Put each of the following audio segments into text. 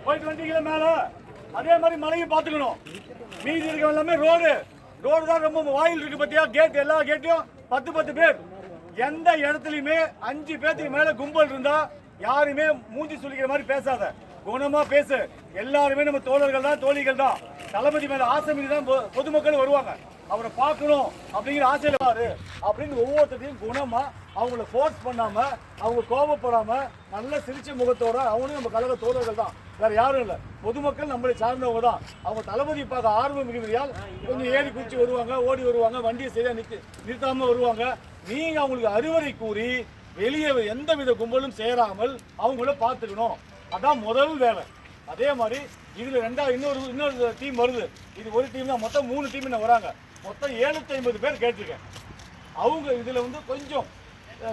போயிட்டு வந்தீங்களா மேல அதே மாதிரி மலையும் பாத்துக்கணும். மீதி இருக்க எல்லாமே ரோடு தான் ரொம்ப வாயில் இருக்கு பத்தியா. கேட் எல்லா கேட்டையும் 10 பேர். எந்த இடத்துலயுமே 5 பேத்துக்கு மேல கும்பல் இருந்தா யாருமே மூஞ்சி சொல்லிக்கிற மாதிரி பேசாத, குணமா பேசு. எல்லாருமே நம்ம தோழர்கள் தான், தோழிகள் தான். தளபதி மேல ஆசை மீறி தான் பொதுமக்கள் வருவாங்க. அவரை பார்க்கணும் அப்படிங்கிற ஆசையில பாரு அப்படின்னு ஒவ்வொருத்தையும் குணமா அவங்கள ஃபோர்ஸ் பண்ணாம, அவங்க கோபப்படாம நல்ல சிரிச்ச முகத்தோட அவங்களும் நம்ம கழக தோழர்கள் தான், வேற யாரும் இல்லை. பொதுமக்கள் நம்மளை சார்ந்தவங்க தான். அவங்க தளபதி பார்க்க ஆர்வம் மிகுதியால் கொஞ்சம் ஏறி குச்சி வருவாங்க, ஓடி வருவாங்க, வண்டியை சரியா நிறுத்தாம வருவாங்க. நீங்க அவங்களுக்கு அறிவுரை கூறி வெளியே எந்தவித கும்பலும் சேராமல் அவங்கள பார்த்துக்கணும். அதான் முதல் வேலை. அதே மாதிரி இதுல இன்னொரு டீம் வருது. இது ஒரு டீம் தான், மொத்தம் 3 டீம் வராங்க. மொத்தம் 750 பேர் கேட்டிருக்கேன். அவங்க இதுல கொஞ்சம்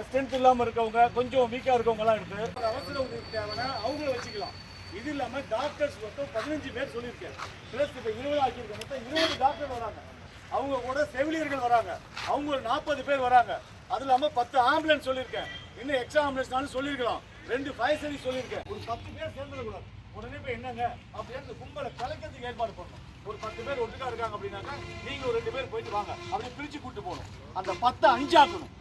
ஸ்ட்ரென்த் இல்லாம இருக்கவங்க, கொஞ்சம் வீக்கா இருக்கவங்க எல்லாம் எடுத்து அவசர உதவி தேவைன்னா அவங்கள வச்சுக்கலாம். இது இல்லாம டாக்டர்ஸ் மொத்தம் 15 பேர் சொல்லியிருக்கேன். பிளஸ் இப்ப 20 ஆக்கியிருக்கேன். மொத்தம் 20 டாக்டர் வராங்க. அவங்க கூட செவிலியர்கள் வராங்க. அவங்க ஒரு 40 பேர் வராங்க. அது இல்லாம 10 ஆம்புலன்ஸ் சொல்லியிருக்கேன். இன்னும் எக்ஸ்ட்ரா ஆம்புலன்ஸ்னாலும் சொல்லியிருக்கலாம். 2 ஃபயர் சர்வீஸ் சொல்லியிருக்கேன். ஒரு 10 பேர் சேர்ந்துடக்கூடாது. உடனே போய் என்னங்க அப்படின்னு கும்பலை கலைக்கிறதுக்கு ஏற்பாடு பண்ணணும். ஒரு 10 பேர் ஒட்டுக்கா இருக்காங்க அப்படின்னாக்கா நீங்க ஒரு 2 பேர் போயிட்டு வாங்க அப்படி பிரிச்சு கூட்டு போகணும். அந்த 10 5 ஆக்கணும்.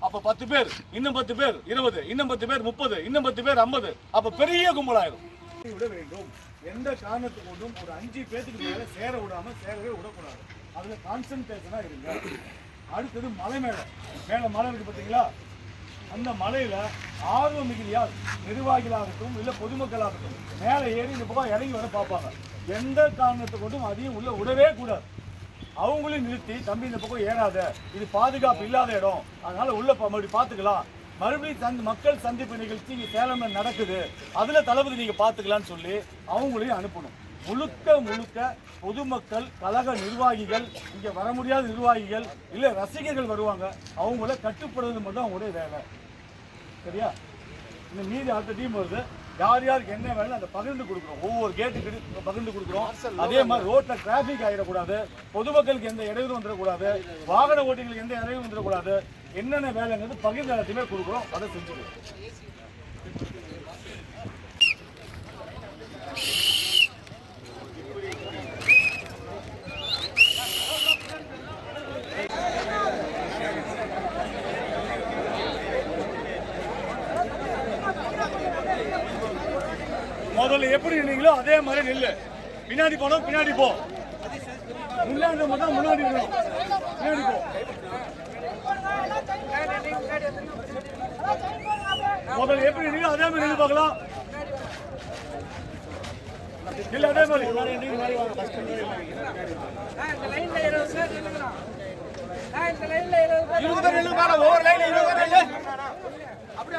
அப்ப 10 பேர், இன்னும் 10 பேர் 20, இன்னும் 10 பேர் 30, இன்னும் 10 பேர் 50. அப்ப பெரிய கும்பலாயிரும். விட வேண்டும். எந்த காரணத்து கொண்டும் ஒரு 5 பேருக்கு மேல சேரவே விடக்கூடாது. அதுல கான்சன்ட்ரேஷனா இருங்க. அடுத்தது மலை மேல மலை இருக்கு பார்த்தீங்களா, அந்த மலையில ஆர்வம் மிகுதியால் நிர்வாகிகளாகட்டும் இல்ல பொதுமக்களாகட்டும் மேல ஏறி இந்த பக்கம் இறங்கி வர பார்ப்பாங்க. எந்த காரணத்தை கொண்டும் அதையும் உள்ள விடவே கூடாது. அவங்களையும் நிறுத்தி தம்பி இந்த பக்கம் ஏறாத, இது பாதுகாப்பு இல்லாத இடம், அதனால உள்ள மறுபடியும் பார்த்துக்கலாம். மறுபடியும் மக்கள் சந்திப்பு நிகழ்ச்சி இங்கே சேலம்ல நடக்குது, அதுல தளபதி நீங்க பார்த்துக்கலான்னு சொல்லி அவங்களையும் அனுப்பணும். முழுக்க பொதுமக்கள், கழக நிர்வாகிகள், இங்க வர முடியாத நிர்வாகிகள் இல்ல ரசிகர்கள் வருவாங்க, அவங்கள கட்டுப்படுறது மட்டும் அவங்களுடைய வேலை. சரியா? இந்த மீதி அடுத்த டீம் வருது. யார் யாருக்கு என்ன வேணும் அதை பகிர்ந்து கொடுக்குறோம். ஒவ்வொரு கேட்டுக்கு பகிர்ந்து கொடுக்குறோம். அதே மாதிரி ரோட்ல டிராபிக் ஆயிடக்கூடாது, பொதுமக்களுக்கு எந்த இடையூறு வந்துடக்கூடாது, வாகன ஓட்டிகளுக்கு எந்த இடையூறு வந்துடக்கூடாது. என்னென்ன வேலைங்கிறது பகிர்ந்து எல்லாத்தையுமே கொடுக்குறோம். அதை செஞ்சுக்கிறோம். முதல்ல எப்படி நின்னீங்களோ அதே மாதிரி நில்லு. பின்னாடி போனோம், பின்னாடி போ. முன்னாடி மட்டும் முன்னாடி பின்னாடி போ. முதல்ல எப்படி நின்னீங்களோ அதே மாதிரி நின்று பார்க்கலாம். இல்ல அதே மாதிரி ஒவ்வொரு லைன்ல 20 பேர் அப்படி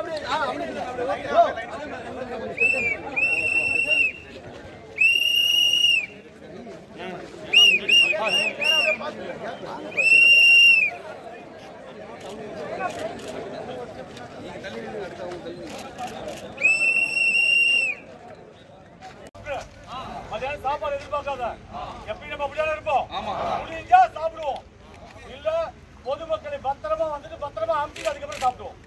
மதியானம் சாப்பாடு எதிர்பார்க்காத. எப்பயும் நம்ம அப்படியே இருப்போம். முடிஞ்சா சாப்பிடுவோம், இல்ல பொதுமக்களை பத்திரமா வந்துட்டு பத்திரமா அமுச்சு அதுக்கப்புறம் சாப்பிடுவோம்.